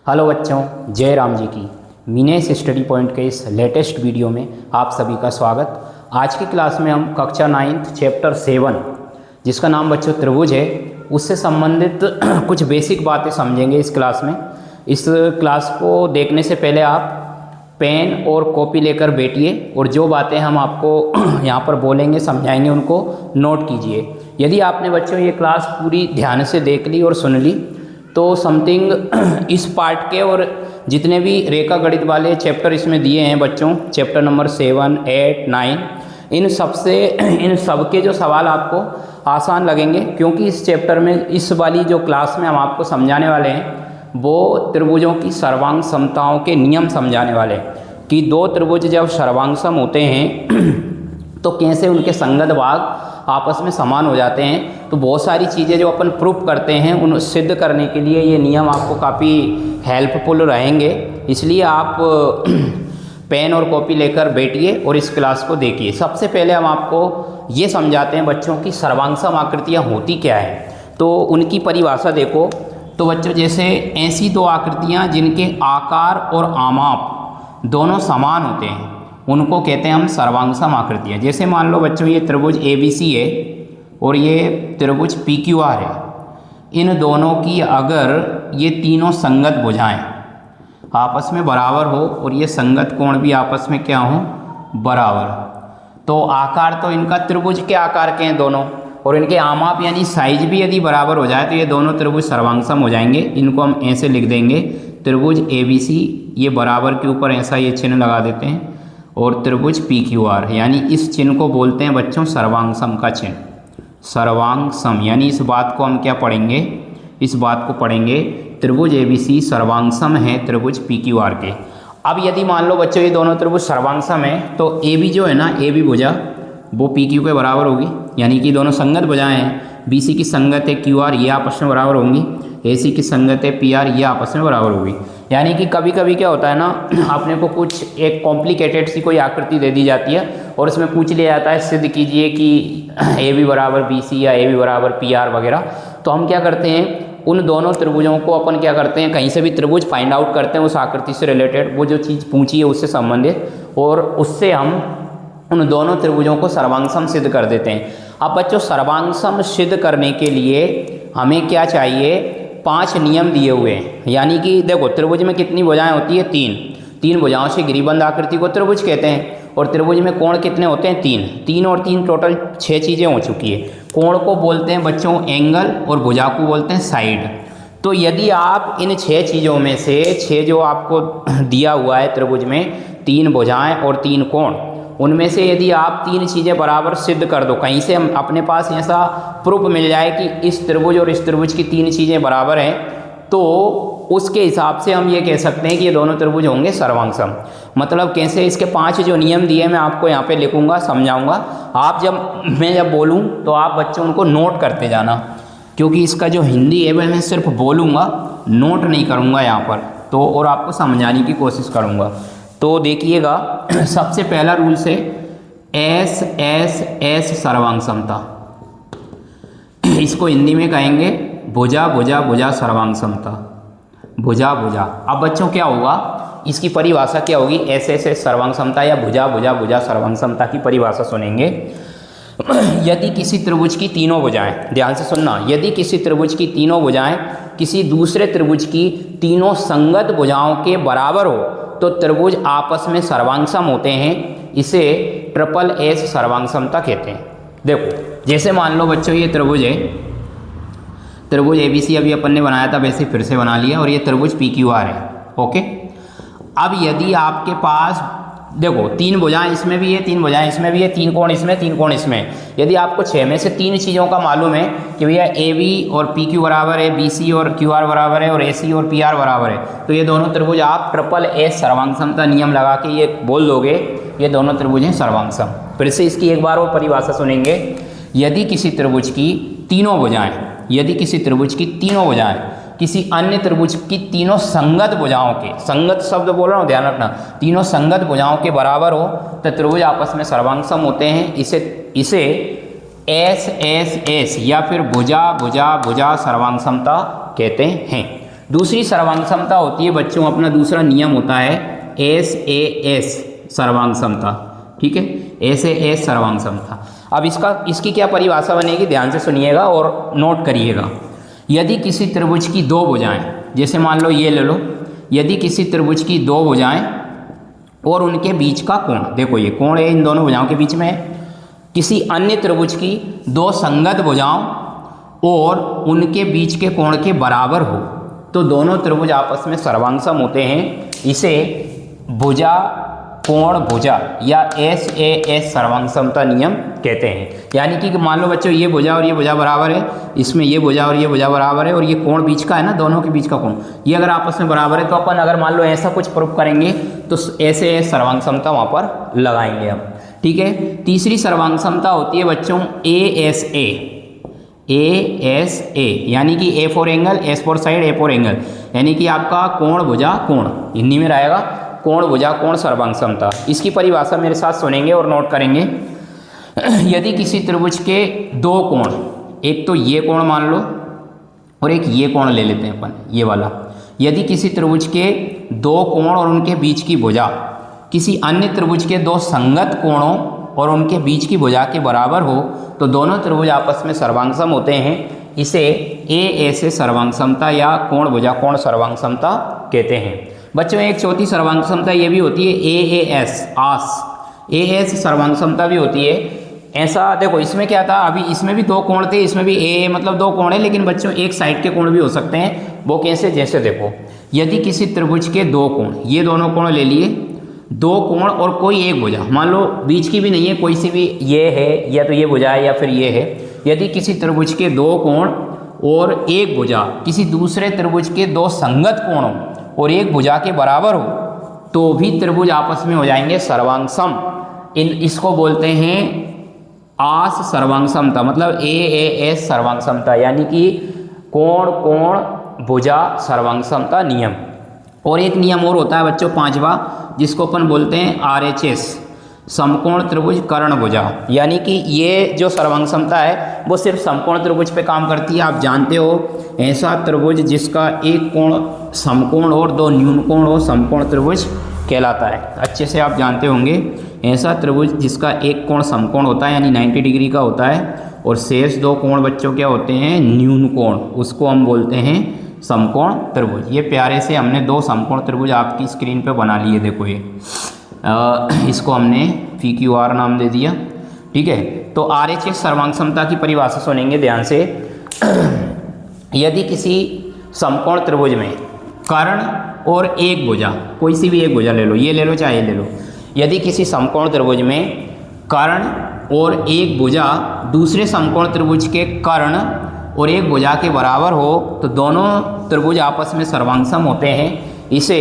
Hello बच्चों, जय राम जी की। मिनेस स्टडी पॉइंट के इस लेटेस्ट वीडियो में आप सभी का स्वागत। आज की क्लास में हम कक्षा 9 चैप्टर 7 जिसका नाम बच्चों त्रिभुज है, उससे संबंधित कुछ बेसिक बातें समझेंगे इस क्लास में। इस क्लास को देखने से पहले आप पेन और कॉपी लेकर बैठिए और जो बातें हम आपको यहाँ पर बोलेंगे समझाएंगे उनको नोट कीजिए। यदि आपने बच्चों ये क्लास पूरी ध्यान से देख ली और सुन ली तो समथिंग इस पार्ट के और जितने भी रेखा गणित वाले चैप्टर इसमें दिए हैं बच्चों, चैप्टर नंबर 7, 8, 9, इन सब के जो सवाल आपको आसान लगेंगे, क्योंकि इस चैप्टर में इस वाली जो क्लास में हम आपको समझाने वाले हैं वो त्रिभुजों की सर्वांग समताओं के नियम समझाने वाले हैं कि दो त्रिभुज जब सर्वांग सम होते हैं तो कैसे उनके संगत भाग आपस में समान हो जाते हैं। तो बहुत सारी चीज़ें जो अपन प्रूफ करते हैं उन सिद्ध करने के लिए ये नियम आपको काफ़ी हेल्पफुल रहेंगे। इसलिए आप पेन और कॉपी लेकर बैठिए और इस क्लास को देखिए। सबसे पहले हम आपको ये समझाते हैं बच्चों की सर्वांगसम आकृतियाँ होती क्या है, तो उनकी परिभाषा देखो। तो बच्चों जैसे ऐसी दो आकृतियाँ जिनके आकार और आमाप दोनों समान होते हैं उनको कहते हैं हम सर्वांगसम आकृतियाँ। जैसे मान लो बच्चों ये त्रिभुज ABC है और ये त्रिभुज PQR है। इन दोनों की अगर ये तीनों संगत भुजाएं आपस में बराबर हो और ये संगत कोण भी आपस में क्या हो, बराबर, तो आकार तो इनका त्रिभुज के आकार के हैं दोनों, और इनके आमाप यानी साइज भी यदि बराबर हो जाए तो ये दोनों त्रिभुज सर्वांगसम हो जाएंगे। इनको हम ऐसे लिख देंगे, त्रिभुज ABC ये बराबर के ऊपर ऐसा ये चिन्ह लगा देते हैं, और त्रिभुज PQR यानी इस चिन्ह को बोलते हैं बच्चों सर्वांगसम का चिन्ह। सर्वांगसम यानी इस बात को हम क्या पढ़ेंगे, इस बात को पढ़ेंगे त्रिभुज ABC सर्वांगसम है त्रिभुज PQR के। अब यदि मान लो बच्चों ये दोनं त्रिभुज सर्वांगसम है तो AB जो है ना, AB भुजा वो PQ के बराबर होगी, यानी कि दोनों संगत भुजाएं हैं। BC की संगत है QR, ये आपस में बराबर होंगी। AC की संगत है PR, ये आपस में बराबर होगी। यानी कि कभी कभी क्या होता है ना, अपने को कुछ एक कॉम्प्लिकेटेड सी कोई आकृति दे दी जाती है और उसमें पूछ लिया जाता है सिद्ध कीजिए कि AB बराबर BC या AB बराबर PR वगैरह। तो हम क्या करते हैं, उन दोनों त्रिभुजों को अपन क्या करते हैं, कहीं से भी त्रिभुज फाइंड आउट करते हैं उस आकृति से रिलेटेड, वो जो चीज़ पूछी है उससे संबंधित, और उससे हम उन दोनों त्रिभुजों को सर्वांगसम सिद्ध कर देते हैं। अब बच्चों सर्वांगसम सिद्ध करने के लिए हमें क्या चाहिए, 5 नियम दिए हुए हैं। यानी कि देखो त्रिभुज में कितनी भुजाएं होती है, 3 भुजाओं से गिरिबंध आकृति को त्रिभुज कहते हैं। और त्रिभुज में कोण कितने होते हैं, 3 और 3 टोटल 6 चीज़ें हो चुकी है। कोण को बोलते हैं बच्चों एंगल और भुजा को बोलते हैं साइड। तो यदि आप इन 6 चीज़ों में से 6 जो आपको दिया हुआ है त्रिभुज में, 3 भुजाएं और 3 कोण, उनमें से यदि आप 3 चीज़ें बराबर सिद्ध कर दो, कहीं से हम अपने पास ऐसा प्रूफ मिल जाए कि इस त्रिभुज और इस त्रिभुज की 3 चीज़ें बराबर हैं, तो उसके हिसाब से हम ये कह सकते हैं कि ये दोनों त्रिभुज होंगे सर्वांगसम। मतलब कैसे, इसके 5 जो नियम दिए मैं आपको यहाँ पे लिखूंगा, समझाऊंगा। आप मैं जब बोलूँ तो आप बच्चों उनको नोट करते जाना, क्योंकि इसका जो हिंदी है मैं सिर्फ बोलूँगा, नोट नहीं करूँगा यहाँ पर, तो और आपको समझाने की कोशिश करूँगा। तो देखिएगा, सबसे पहला रूल से S सर्वांगसमता, इसको हिंदी में कहेंगे भुजा भुजा भुजा सर्वांगसमता, भुजा भुजा। अब बच्चों क्या होगा, इसकी परिभाषा क्या होगी, S सर्वांगसमता या भुजा भुजा भुजा सर्वांगसमता की परिभाषा सुनेंगे। यदि किसी त्रिभुज की तीनों भुजाएं, ध्यान से सुनना, यदि किसी त्रिभुज की तीनों भुजाएं किसी दूसरे त्रिभुज की तीनों संगत भुजाओं के बराबर हो तो त्रिभुज आपस में सर्वांगसम होते हैं। इसे SSS सर्वांगसमता कहते हैं। देखो जैसे मान लो बच्चों ये त्रिभुज है, त्रिभुज ABC अभी अपन ने बनाया था, वैसे फिर से बना लिया, और ये त्रिभुज PQR है। ओके, अब यदि आपके पास देखो 3 भुजाएं इसमें भी है, 3 भुजाएं इसमें भी है, 3 कोण इसमें, 3 कोण इसमें। यदि आपको 6 में से 3 चीज़ों का मालूम है कि भैया AB और PQ बराबर है, BC और QR बराबर है, और AC और PR बराबर है, तो ये दोनों त्रिभुज आप SSS सर्वांगसमता नियम लगा के ये बोल दोगे, ये दोनों त्रिभुज हैं सर्वांगसम। फिर से इसकी एक बार और परिभाषा सुनेंगे। यदि किसी त्रिभुज की तीनों भुजाएं, यदि किसी त्रिभुज की तीनों भुजाएं किसी अन्य त्रिभुज की तीनों संगत भुजाओं के, संगत शब्द बोल रहा हूँ ध्यान रखना, तीनों संगत भुजाओं के बराबर हो तो त्रिभुज आपस में सर्वांगसम होते हैं। इसे SSS या फिर भुजा भुजा भुजा सर्वांगसमता कहते हैं। दूसरी सर्वांग समता होती है बच्चों, अपना दूसरा नियम होता है SAS सर्वांग समता। ठीक है, SAS सर्वांग समता। अब इसकी क्या परिभाषा बनेगी, ध्यान से सुनिएगा और नोट करिएगा। यदि किसी त्रिभुज की दो भुजाएं, जैसे मान लो ये ले लो, यदि किसी त्रिभुज की दो भुजाएं और उनके बीच का कोण, देखो ये कोण है इन दोनों भुजाओं के बीच में है, किसी अन्य त्रिभुज की दो संगत भुजाओं और उनके बीच के कोण के बराबर हो तो दोनों त्रिभुज आपस में सर्वांगसम होते हैं। इसे भुजा कोण भुजा या SAS सर्वांग समता नियम कहते हैं। यानी कि मान लो बच्चों ये भुजा और ये भुजा बराबर है, इसमें ये भुजा और ये भुजा बराबर है और ये कोण बीच का है ना, दोनों के बीच का कोण, ये अगर आपस में बराबर है तो अपन अगर मान लो ऐसा कुछ प्रूफ करेंगे तो SAS सर्वांग समता वहाँ पर लगाएंगे हम। ठीक है, तीसरी सर्वांग समता होती है बच्चों ASA, यानी कि A for angle, S for side, A for angle, यानी कि आपका कोण भुजा कोण, हिंदी में रहेगा कोण भुजा कोण सर्वांग समता। इसकी परिभाषा मेरे साथ सुनेंगे और नोट करेंगे। यदि किसी त्रिभुज के दो कोण, एक तो ये कोण मान लो और एक ये कोण ले लेते हैं अपन, ये वाला, यदि किसी त्रिभुज के दो कोण और उनके बीच की भुजा किसी अन्य त्रिभुज के दो संगत कोणों और उनके बीच की भुजा के बराबर हो तो दोनों त्रिभुज आपस में सर्वांगसम होते हैं। इसे ASA सर्वांग समता या कोण भुजा कोण सर्वांग समता कहते हैं। बच्चों एक चौथी सर्वांग समता ये भी होती है AS सर्वांग समता भी होती है। ऐसा देखो इसमें क्या था, अभी इसमें भी दो कोण थे, इसमें भी AA मतलब दो कोण है, लेकिन बच्चों एक साइड के कोण भी हो सकते हैं। वो कैसे, जैसे देखो यदि किसी त्रिभुज के दो कोण, ये दोनों कोण ले लिए, दो कोण और कोई एक भुजा, मान लो बीच की भी नहीं है, कोई सी भी, ये है या तो ये भुजा है या फिर ये है, यदि किसी त्रिभुज के दो कोण और एक भुजा किसी दूसरे त्रिभुज के दो संगत कोणों और एक भुजा के बराबर हो तो भी त्रिभुज आपस में हो जाएंगे सर्वांगसम। इसको बोलते हैं आस सर्वांग समता, मतलब AAS सर्वांग समता, यानी कि कोण कोण भुजा सर्वांग समता नियम। और एक नियम और होता है बच्चों पांचवा, जिसको अपन बोलते हैं RHS समकोण त्रिभुज कर्ण भुजा, यानी कि ये जो सर्वांग समता है वो सिर्फ समकोण त्रिभुज पे काम करती है। आप जानते हो ऐसा त्रिभुज जिसका एक कोण समकोण और दो न्यून कोण हो समकोण त्रिभुज कहलाता है। अच्छे से आप जानते होंगे ऐसा त्रिभुज जिसका एक कोण समकोण होता है यानी 90 डिग्री का होता है और शेष दो कोण बच्चों क्या होते हैं, न्यून कोण, उसको हम बोलते हैं समकोण त्रिभुज। ये प्यारे से हमने दो समकोण त्रिभुज आपकी स्क्रीन पे बना लिए, देखो ये इसको हमने PQR नाम दे दिया। ठीक है, तो RHS सर्वांग समता की परिभाषा सुनेंगे ध्यान से। यदि किसी समकोण त्रिभुज में कर्ण और एक भुजा, कोई सी भी एक भुजा ले लो, ये ले लो चाहे ये ले लो, यदि किसी समकोण त्रिभुज में कर्ण और एक भुजा दूसरे समकोण त्रिभुज के कर्ण और एक भुजा के बराबर हो तो दोनों त्रिभुज आपस में सर्वांगसम होते हैं। इसे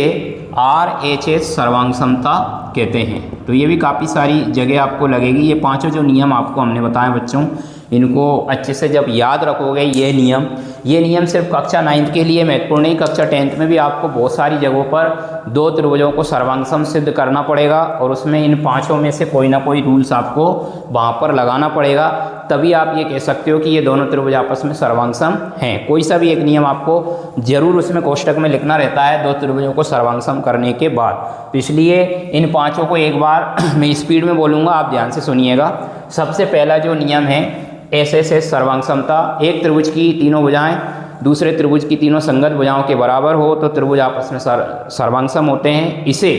RHS सर्वांग समता कहते हैं। तो ये भी काफ़ी सारी जगह आपको लगेगी। ये पांचों जो नियम आपको हमने बताए बच्चों, इनको अच्छे से जब याद रखोगे ये नियम सिर्फ कक्षा 9th के लिए महत्वपूर्ण नहीं, कक्षा 10th में भी आपको बहुत सारी जगहों पर दो त्रिभुजों को सर्वांगसम सिद्ध करना पड़ेगा और उसमें इन पांचों में से कोई ना कोई रूल्स आपको वहाँ पर लगाना पड़ेगा, तभी आप ये कह सकते हो कि ये दोनों त्रिभुज आपस में सर्वांगसम हैं। कोई सा भी एक नियम आपको जरूर उसमें कोष्टक में लिखना रहता है दो त्रिभुजों को सर्वांगसम करने के बाद। तो इसलिए इन पाँचों को एक बार मैं स्पीड में बोलूँगा, आप ध्यान से सुनिएगा। सबसे पहला जो नियम है SSS सर्वांग समता, एक त्रिभुज की तीनों भुजाएं दूसरे त्रिभुज की तीनों संगत भुजाओं के बराबर हो तो त्रिभुज आपस में सर्वांगसम होते हैं। इसे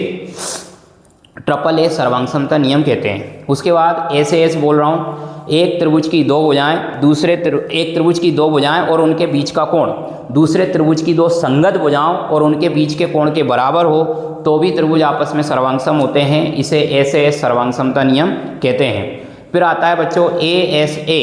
AAA सर्वांग समता नियम कहते हैं। उसके बाद SAS बोल रहा हूँ, एक त्रिभुज की दो भुजाएं एक त्रिभुज की दो भुजाएं और उनके बीच का कोण दूसरे त्रिभुज की दो संगत भुजाओं और उनके बीच के कोण के बराबर हो तो भी त्रिभुज आपस में सर्वांगसम होते हैं। इसे SAS सर्वांग समता नियम कहते हैं। फिर आता है बच्चों ASA,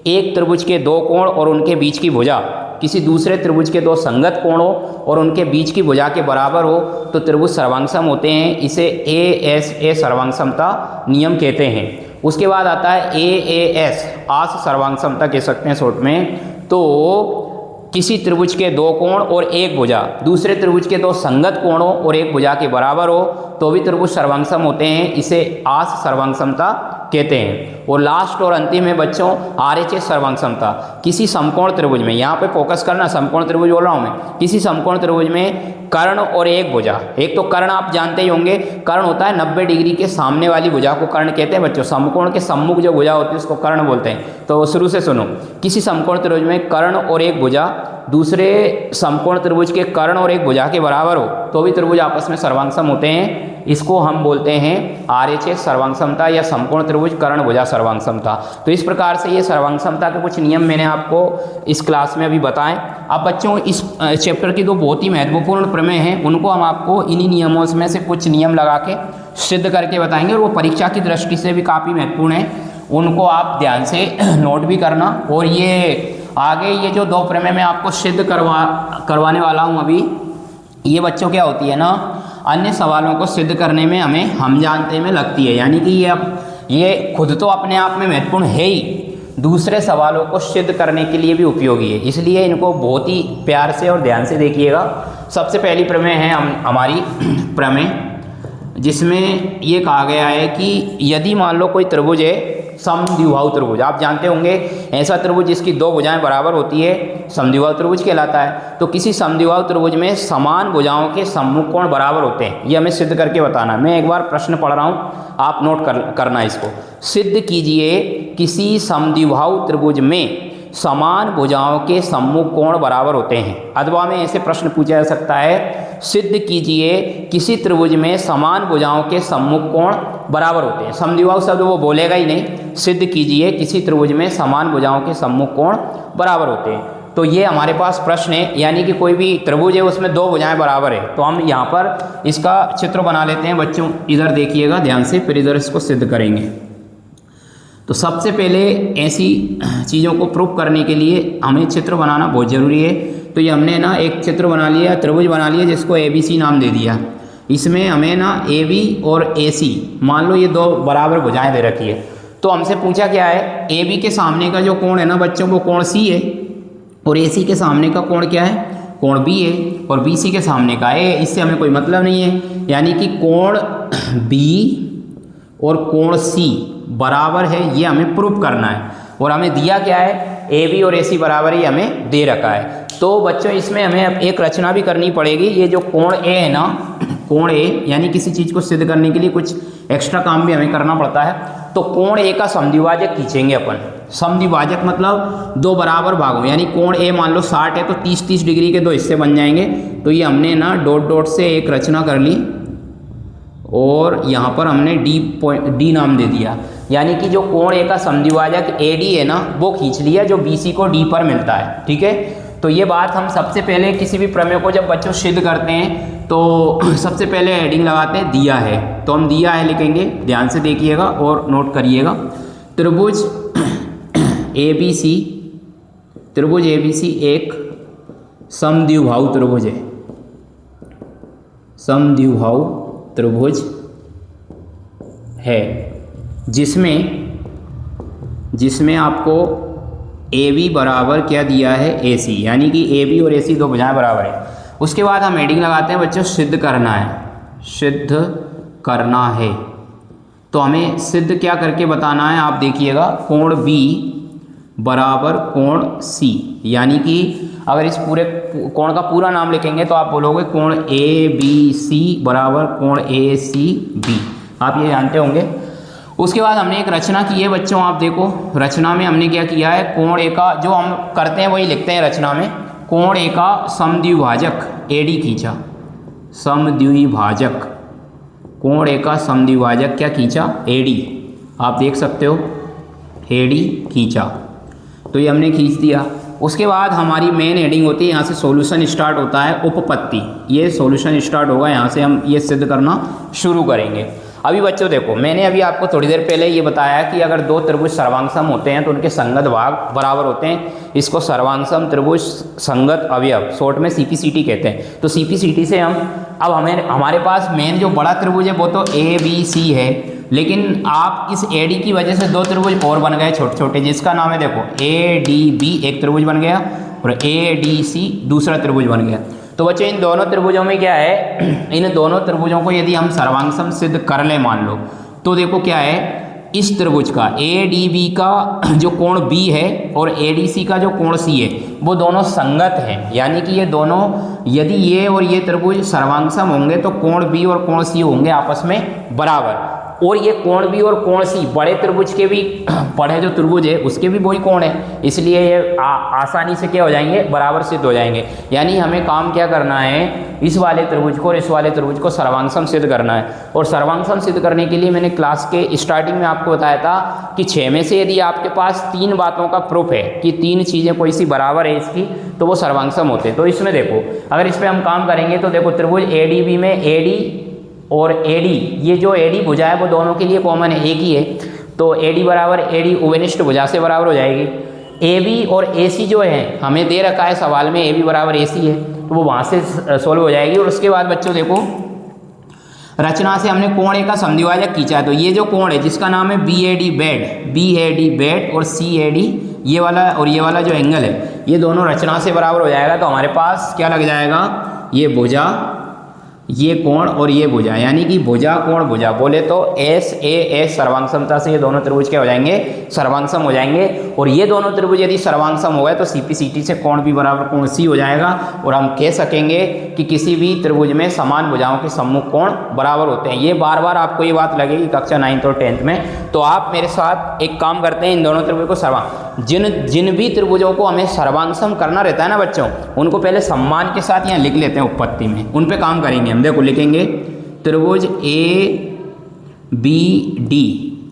एक त्रिभुज के दो कोण और उनके बीच की भुजा किसी दूसरे त्रिभुज के दो संगत कोणों और उनके बीच की भुजा के बराबर हो तो त्रिभुज सर्वांगसम होते हैं। इसे ASA सर्वांग समता नियम कहते हैं। उसके बाद आता है AAS, आस सर्वांग समता कह सकते हैं शॉर्ट में। तो किसी त्रिभुज के दो कोण और एक भुजा दूसरे त्रिभुज के दो संगत कोणों और एक भुजा के बराबर हो तो भी त्रिभुज सर्वांगसम होते हैं। इसे आस सर्वांग समता कहते हैं। और लास्ट और अंतिम है बच्चों RHS सर्वांग समता। किसी समकोण त्रिभुज में, यहाँ पे फोकस करना, समकोण त्रिभुज बोल रहा हूँ मैं, किसी समकोण त्रिभुज में कर्ण और एक भुजा, एक तो कर्ण आप जानते ही होंगे, कर्ण होता है 90 डिग्री के सामने वाली भुजा को कर्ण कहते हैं बच्चों। समकोण के सम्मुख जो भुजा होती है उसको कर्ण बोलते हैं। तो शुरू से सुनो, किसी समकोण त्रिभुज में कर्ण और एक भुजा दूसरे समकोण त्रिभुज के कर्ण और एक भुजा के बराबर हो तो भी त्रिभुज आपस में सर्वांग सम होते हैं। इसको हम बोलते हैं RHS सर्वांग समता या समकोण त्रिभुज कर्ण भुजा सर्वांग समता। तो इस प्रकार से ये सर्वांग समता के कुछ नियम मैंने आपको इस क्लास में अभी बताएं। अब बच्चों इस चैप्टर की दो बहुत ही महत्वपूर्ण प्रमेय हैं, उनको हम आपको इन्हीं नियमों में से कुछ नियम लगा के सिद्ध करके बताएंगे और वो परीक्षा की दृष्टि से भी काफ़ी महत्वपूर्ण है, उनको आप ध्यान से नोट भी करना। और ये आगे ये जो दो प्रमेय मैं आपको सिद्ध करवाने वाला हूँ अभी, ये बच्चों क्या होती है ना, अन्य सवालों को सिद्ध करने में हमें हम जानते में लगती है, यानी कि ये खुद तो अपने आप में महत्वपूर्ण है ही, दूसरे सवालों को सिद्ध करने के लिए भी उपयोगी है, इसलिए इनको बहुत ही प्यार से और ध्यान से देखिएगा। सबसे पहली प्रमेय है हमारी प्रमेय, जिसमें ये कहा गया है कि यदि मान लो कोई त्रिभुज है समद्विबाहु त्रिभुज, आप जानते होंगे ऐसा त्रिभुज जिसकी दो भुजाएं बराबर होती है समद्विबाहु त्रिभुज कहलाता है। तो किसी समद्विबाहु त्रिभुज में समान भुजाओं के सम्मुख कोण बराबर होते हैं, ये हमें सिद्ध करके बताना। मैं एक बार प्रश्न पढ़ रहा हूँ, आप नोट करना इसको। सिद्ध कीजिए किसी समद्विबाहु त्रिभुज में समान भुजाओं के सम्मुख कोण बराबर होते हैं। अथवा में ऐसे प्रश्न पूछा जा सकता है, सिद्ध कीजिए किसी त्रिभुज में समान भुजाओं के सम्मुख कोण बराबर होते हैं। समद्विबाहु शब्द वो बोलेगा ही नहीं, सिद्ध कीजिए किसी त्रिभुज में समान भुजाओं के सम्मुख कोण बराबर होते हैं। तो ये हमारे पास प्रश्न है, यानी कि कोई भी त्रिभुज है उसमें दो भुजाएं बराबर है, तो हम यहाँ पर इसका चित्र बना लेते हैं बच्चों। इधर देखिएगा ध्यान से, फिर इधर इसको सिद्ध करेंगे। तो सबसे पहले ऐसी चीज़ों को प्रूफ करने के लिए हमें चित्र बनाना बहुत ज़रूरी है। तो ये हमने ना एक चित्र बना लिया, त्रिभुज बना लिया, जिसको ABC नाम दे दिया। इसमें हमें ना AB और AC मान लो ये दो बराबर भुजाएं दे रखी है। तो हमसे पूछा क्या है, AB के सामने का जो कोण है ना बच्चों वो कोण C है, और AC के सामने का कोण क्या है, कोण B है, और BC के सामने का A। इससे हमें कोई मतलब नहीं है, यानी कि कोण B और कोण C बराबर है, ये हमें प्रूफ करना है। और हमें दिया क्या है, AB और AC बराबर ही हमें दे रखा है। तो बच्चों इसमें हमें एक रचना भी करनी पड़ेगी। ये जो कोण A है ना, कोण A, यानी किसी चीज़ को सिद्ध करने के लिए कुछ एक्स्ट्रा काम भी हमें करना पड़ता है। तो कोण A का समद्विभाजक खींचेंगे अपन। समद्विभाजक मतलब दो बराबर भागों, यानी कोण A मान लो 60 है तो 30-30 डिग्री के दो हिस्से बन जाएंगे। तो ये हमने ना डॉट डॉट से एक रचना कर ली, और यहाँ पर हमने D नाम दे दिया, यानी कि जो कोण A का समद्विभाजक AD है ना वो खींच लिया, जो BC को D पर मिलता है। ठीक है, तो ये बात हम सबसे पहले किसी भी प्रमेय को जब बच्चों सिद्ध करते हैं तो सबसे पहले हेडिंग लगाते हैं दिया है। तो हम दिया है लिखेंगे, ध्यान से देखिएगा और नोट करिएगा। त्रिभुज ABC एक समद्विबाहु त्रिभुज है, समद्विबाहु त्रिभुज है, जिसमें आपको AB बराबर क्या दिया है, AC, यानी कि AB और AC दो भुजाएं बराबर है। उसके बाद हम हेडिंग लगाते हैं बच्चों सिद्ध करना है, सिद्ध करना है। तो हमें सिद्ध क्या करके बताना है, आप देखिएगा। कोण B बराबर कोण C, यानी कि अगर इस पूरे कोण का पूरा नाम लिखेंगे तो आप बोलोगे कोण ABC बराबर कोण ACB, आप ये जानते होंगे। उसके बाद हमने एक रचना की है बच्चों, आप देखो रचना में हमने क्या किया है, कोण A का जो हम करते हैं वही लिखते हैं रचना में। कोण A का समद्विभाजक AD खींचा, समद्विभाजक कोण A का समद्विभाजक क्या खींचा, AD, आप देख सकते हो AD खींचा। तो ये हमने खींच दिया। उसके बाद हमारी मेन हेडिंग होती है, यहाँ से सॉल्यूशन स्टार्ट होता है, उपपत्ति। ये सॉल्यूशन स्टार्ट होगा, यहाँ से हम ये सिद्ध करना शुरू करेंगे। अभी बच्चों देखो, मैंने अभी आपको थोड़ी देर पहले ये बताया कि अगर दो त्रिभुज सर्वांगसम होते हैं तो उनके संगत भाग बराबर होते हैं। इसको सर्वांगसम त्रिभुज संगत अवयव, शॉर्ट में CPCT कहते हैं। तो CPCT से हमारे पास मेन जो बड़ा त्रिभुज है वो तो ABC है, लेकिन आप इस AD की वजह से दो त्रिभुज और बन गए छोटे छोटे, जिसका नाम है देखो ADB एक त्रिभुज बन गया और ADC दूसरा त्रिभुज बन गया। तो बच्चों इन दोनों त्रिभुजों में क्या है, इन दोनों त्रिभुजों को यदि हम सर्वांगसम सिद्ध कर ले मान लो, तो देखो क्या है, इस त्रिभुज का ADB का जो कोण B है और ADC का जो कोण C है वो दोनों संगत हैं, यानी कि ये दोनों यदि ये और ये त्रिभुज सर्वांगसम होंगे तो कोण B और कोण C होंगे आपस में बराबर। और ये कोण B और कोण C बड़े त्रिभुज के भी, बड़े जो त्रिभुज है उसके भी वही कोण है, इसलिए ये आसानी से क्या हो जाएंगे, बराबर सिद्ध हो जाएंगे। यानी हमें काम क्या करना है, इस वाले त्रिभुज को और इस वाले त्रिभुज को सर्वांगसम सिद्ध करना है। और सर्वांगसम सिद्ध करने के लिए मैंने क्लास के स्टार्टिंग में आपको बताया था कि 6 में से यदि आपके पास 3 बातों का प्रूफ है कि 3 चीज़ें कोई सी बराबर है इसकी, तो वो सर्वांगसम होते हैं। तो इसमें देखो, अगर इस पर हम काम करेंगे तो देखो त्रिभुज ADB में AD और AD, ये जो AD भुजा है वो दोनों के लिए कॉमन है, एक ही है, तो AD बराबर AD उभयनिष्ठ भुजा से बराबर हो जाएगी। AB और AC जो है हमें दे रखा है सवाल में, AB बराबर AC है, तो वो वहाँ से सोल्व हो जाएगी। और उसके बाद बच्चों देखो, रचना से हमने कोण A का समद्विभाजक खींचा है, तो ये जो कोण है जिसका नाम है BAD बेड और CAD ये वाला और ये वाला जो एंगल है ये दोनों रचना से बराबर हो जाएगा। तो हमारे पास क्या लग जाएगा, ये भुजा, ये कोण और ये भुजा, यानी कि भुजा कोण भुजा बोले तो SAS सर्वांगसमता से ये दोनों त्रिभुज क्या हो जाएंगे, सर्वांगसम हो जाएंगे। और ये दोनों त्रिभुज यदि सर्वांगसम हो गए तो CPCT से कोण B बराबर कोण C हो जाएगा। और हम कह सकेंगे कि किसी भी त्रिभुज में समान भुजाओं के सम्मुख कोण बराबर होते हैं। ये बार बार आपको ये बात लगेगी कक्षा 9th और 10th में। तो आप मेरे साथ एक काम करते हैं, इन दोनों त्रिभुज को जिन भी त्रिभुजों को हमें सर्वांगसम करना रहता है ना बच्चों, उनको पहले सम्मान के साथ यहाँ लिख लेते हैं उत्पत्ति में, उन पे काम करेंगे हम। देखो लिखेंगे त्रिभुज ABD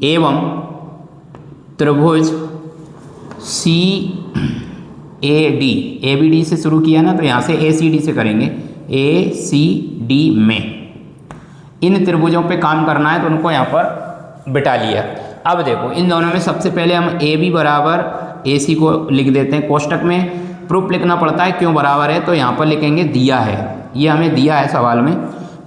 एवं त्रिभुज ABD से शुरू किया ना, तो यहाँ से ACD से करेंगे, ACD में इन त्रिभुजों पे काम करना है तो उनको यहाँ पर बिठा लिया। अब देखो इन दोनों में सबसे पहले हम AB बराबर AC को लिख देते हैं कोष्टक में। प्रूफ लिखना पड़ता है क्यों बराबर है, तो यहाँ पर लिखेंगे दिया है, ये हमें दिया है सवाल में।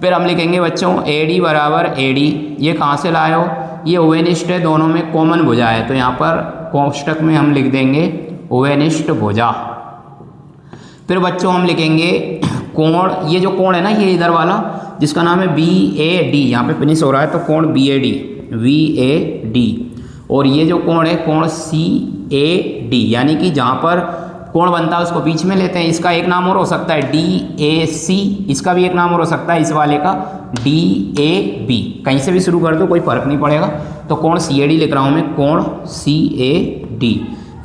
फिर हम लिखेंगे बच्चों AD बराबर AD, ये कहाँ से लाए हो, ये उभयनिष्ठ है, दोनों में कॉमन भुजा है, तो यहाँ पर कोष्टक में हम लिख देंगे उभयनिष्ठ भुजा। फिर बच्चों हम लिखेंगे कोण, ये जो कोण है ना ये इधर वाला जिसका नाम है BAD, यहाँ पे फिनिश हो रहा है तो कोण VAD। और ये जो कोण है कोण CAD, यानी कि जहाँ पर कोण बनता है उसको बीच में लेते हैं। इसका एक नाम और हो सकता है DAC, इसका भी एक नाम और हो सकता है इस वाले का DAB, कहीं से भी शुरू कर दो कोई फर्क नहीं पड़ेगा। तो कोण CAD लिख रहा हूँ मैं, कोण CAD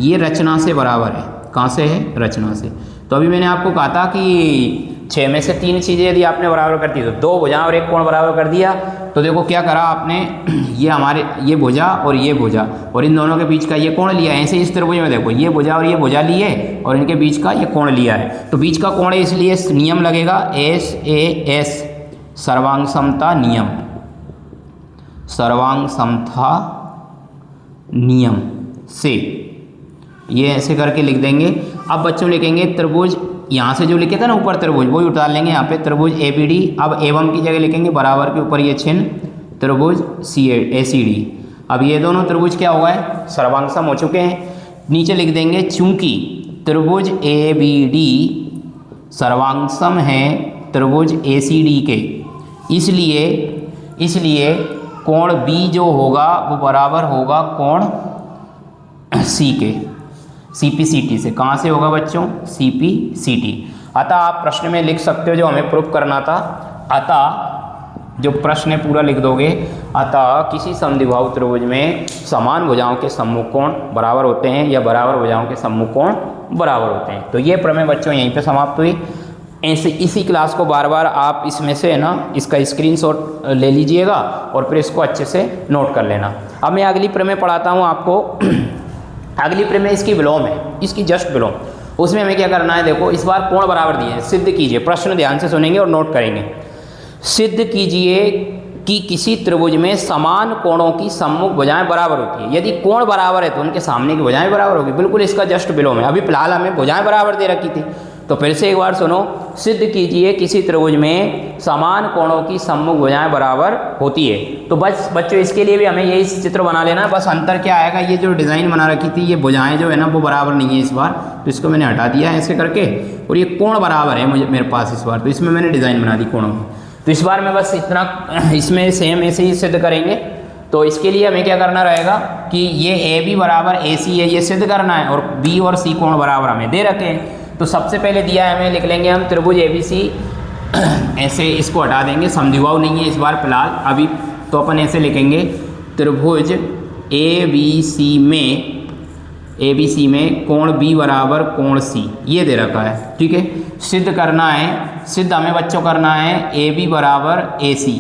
ये रचना से बराबर है, कहाँ से है, रचना से। तो अभी मैंने आपको कहा था कि 6 में से 3 चीज़ें यदि आपने बराबर कर दी तो 2 भुजा और 1 कोण बराबर कर दिया। तो देखो क्या करा आपने, ये हमारे ये भुजा और ये भुजा और इन दोनों के बीच का ये कोण लिया है। ऐसे इस त्रिभुज में देखो ये भुजा और ये भुजा लिए और इनके बीच का ये कोण लिया है, तो बीच का कोण है इसलिए नियम लगेगा SAS सर्वांग समता नियम, सर्वांग समता नियम से ये ऐसे करके लिख देंगे। अब बच्चों लिखेंगे त्रिभुज, यहाँ से जो लिखे थे ना ऊपर त्रिभुज वही उतार लेंगे यहाँ पे, त्रिभुज ABD। अब एवं की जगह लिखेंगे बराबर के ऊपर ये चिन्ह, त्रिभुज ACD। अब ये दोनों त्रिभुज क्या हुआ है, सर्वांगसम हो चुके हैं। नीचे लिख देंगे चूंकि त्रिभुज ABD सर्वांगसम है त्रिभुज ACD के, इसलिए कोण B जो होगा वो बराबर होगा कोण C के, CPCT से। कहाँ से होगा बच्चों, CPCT। अतः आप प्रश्न में लिख सकते हो जो हमें प्रूफ करना था, अतः जो प्रश्न है पूरा लिख दोगे, अतः किसी समद्विबाहु त्रिभुज में समान भुजाओं के सम्मुख कोण बराबर होते हैं या बराबर भुजाओं के सम्मुख कोण बराबर होते हैं। तो ये प्रमेय बच्चों यहीं पे समाप्त हुई। ऐसे इसी क्लास को बार बार आप इसमें से है ना इसका स्क्रीनशॉट ले लीजिएगा और फिर इसको अच्छे से नोट कर लेना। अब मैं अगली प्रमेय पढ़ाता हूँ आपको। अगली प्रमेय इसकी विलोम है, इसकी जस्ट विलोम। उसमें हमें क्या करना है, देखो इस बार कोण बराबर दिए हैं, सिद्ध कीजिए। प्रश्न ध्यान से सुनेंगे और नोट करेंगे। सिद्ध कीजिए कि किसी त्रिभुज में समान कोणों की सम्मुख भुजाएं बराबर होती है। यदि कोण बराबर है तो उनके सामने की भुजाएं बराबर होगी। बिल्कुल इसका जस्ट विलोम है। अभी फिलहाल हमें भुजाएं बराबर दे रखी थी, तो फिर से एक बार सुनो। सिद्ध कीजिए किसी त्रिभुज में समान कोणों की सम्मुख भुजाएं बराबर होती है। तो बस बच्चों इसके लिए भी हमें यही चित्र बना लेना है। बस अंतर क्या आएगा, ये जो डिज़ाइन बना रखी थी ये भुजाएं जो है ना वो बराबर नहीं है इस बार, तो इसको मैंने हटा दिया है ऐसे करके। और ये कोण बराबर है मेरे पास इस बार, तो इसमें मैंने डिज़ाइन बना दी कोणों की। तो इस बार में बस इतना, इसमें सेम ऐसे ही सिद्ध करेंगे। तो इसके लिए हमें क्या करना रहेगा कि ये ए बी बराबर ए सी है, ये सिद्ध करना है, और बी और सी कोण बराबर हमें दे रखे हैं। तो सबसे पहले दिया है हमें, लिख लेंगे हम त्रिभुज ए बी सी, ऐसे इसको हटा देंगे, समद्विबाहु नहीं है इस बार फिलहाल अभी, तो अपन ऐसे लिखेंगे त्रिभुज ए बी सी में कोण बी बराबर कोण सी, ये दे रखा है। ठीक है, सिद्ध करना है, सिद्ध हमें बच्चों करना है ए बी बराबर ए सी,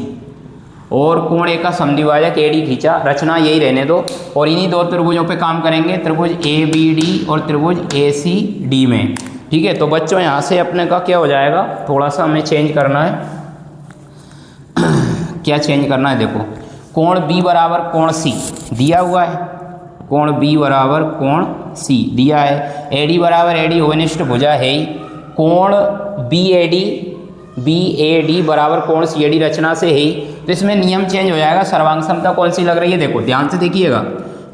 और कोण ए का समद्विभाजक ए डी खींचा, रचना यही रहने दो, और इन्हीं दो त्रिभुजों पे काम करेंगे, त्रिभुज ए बी डी और त्रिभुज ए सी डी में। ठीक है, तो बच्चों यहाँ से अपने का क्या हो जाएगा, थोड़ा सा हमें चेंज करना है। क्या चेंज करना है, देखो कोण बी बराबर कोण सी दिया हुआ है, कोण बी बराबर कोण सी दिया है, ए डी बराबर ए डी ओवनिष्ठ भुजा है ही, कोण बी ए डी बराबर कोण सी ए डी रचना से है ही, तो इसमें नियम चेंज हो जाएगा। सर्वांग समता कौन सी लग रही है, देखो ध्यान से देखिएगा,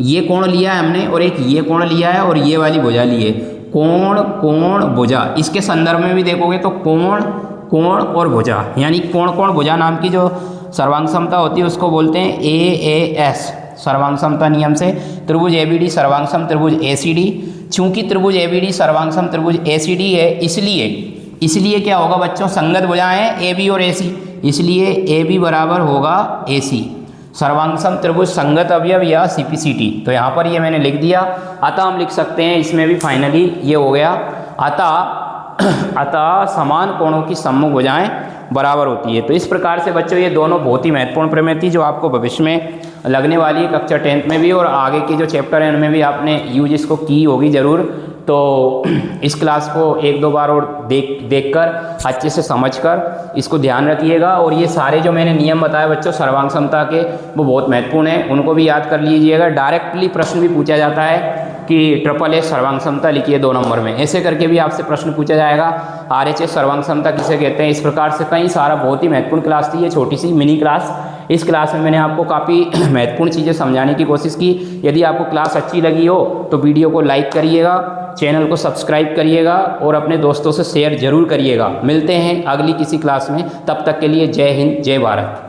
ये कोण लिया है हमने और एक ये कोण लिया है और ये वाली भुजा ली है, कोण कोण भुजा, इसके संदर्भ में भी देखोगे तो कोण कोण और भुजा, यानी कोण कोण भुजा नाम की जो सर्वांग समता होती है उसको बोलते हैं AAS, सर्वांग समता नियम से त्रिभुज ABD सर्वांग सम त्रिभुज ACD। चूंकि त्रिभुज ABD सर्वांग सम त्रिभुज ACD है, इसलिए क्या होगा बच्चों, संगत भुजाएं हैं AB और AC, इसलिए AB बराबर होगा AC, सर्वांग सम त्रिभुज संगत अवयव या CPCT। तो यहाँ पर ये मैंने लिख दिया, अतः हम लिख सकते हैं इसमें भी फाइनली ये हो गया, अतः समान कोणों की सम्मुख भुजाएं बराबर होती है। तो इस प्रकार से बच्चों ये दोनों बहुत ही महत्वपूर्ण प्रमेय थी जो आपको भविष्य में लगने वाली है कक्षा 10th में भी, और आगे के जो चैप्टर हैं उनमें भी आपने यूज इसको की होगी ज़रूर। तो इस क्लास को एक दो बार और देखकर अच्छे से समझकर इसको ध्यान रखिएगा, और ये सारे जो मैंने नियम बताए बच्चों सर्वांग समता के वो बहुत महत्वपूर्ण हैं, उनको भी याद कर लीजिएगा। डायरेक्टली प्रश्न भी पूछा जाता है कि SSS सर्वांग समता लिखिए 2 नंबर में, ऐसे करके भी आपसे प्रश्न पूछा जाएगा। RHS सर्वांग समता किसे कहते हैं, इस प्रकार से कई सारा बहुत ही महत्वपूर्ण क्लास थी ये, छोटी सी मिनी क्लास। इस क्लास में मैंने आपको काफ़ी महत्वपूर्ण चीज़ें समझाने की कोशिश की। यदि आपको क्लास अच्छी लगी हो तो वीडियो को लाइक करिएगा, चैनल को सब्सक्राइब करिएगा और अपने दोस्तों से शेयर जरूर करिएगा। मिलते हैं अगली किसी क्लास में, तब तक के लिए जय हिंद जय भारत।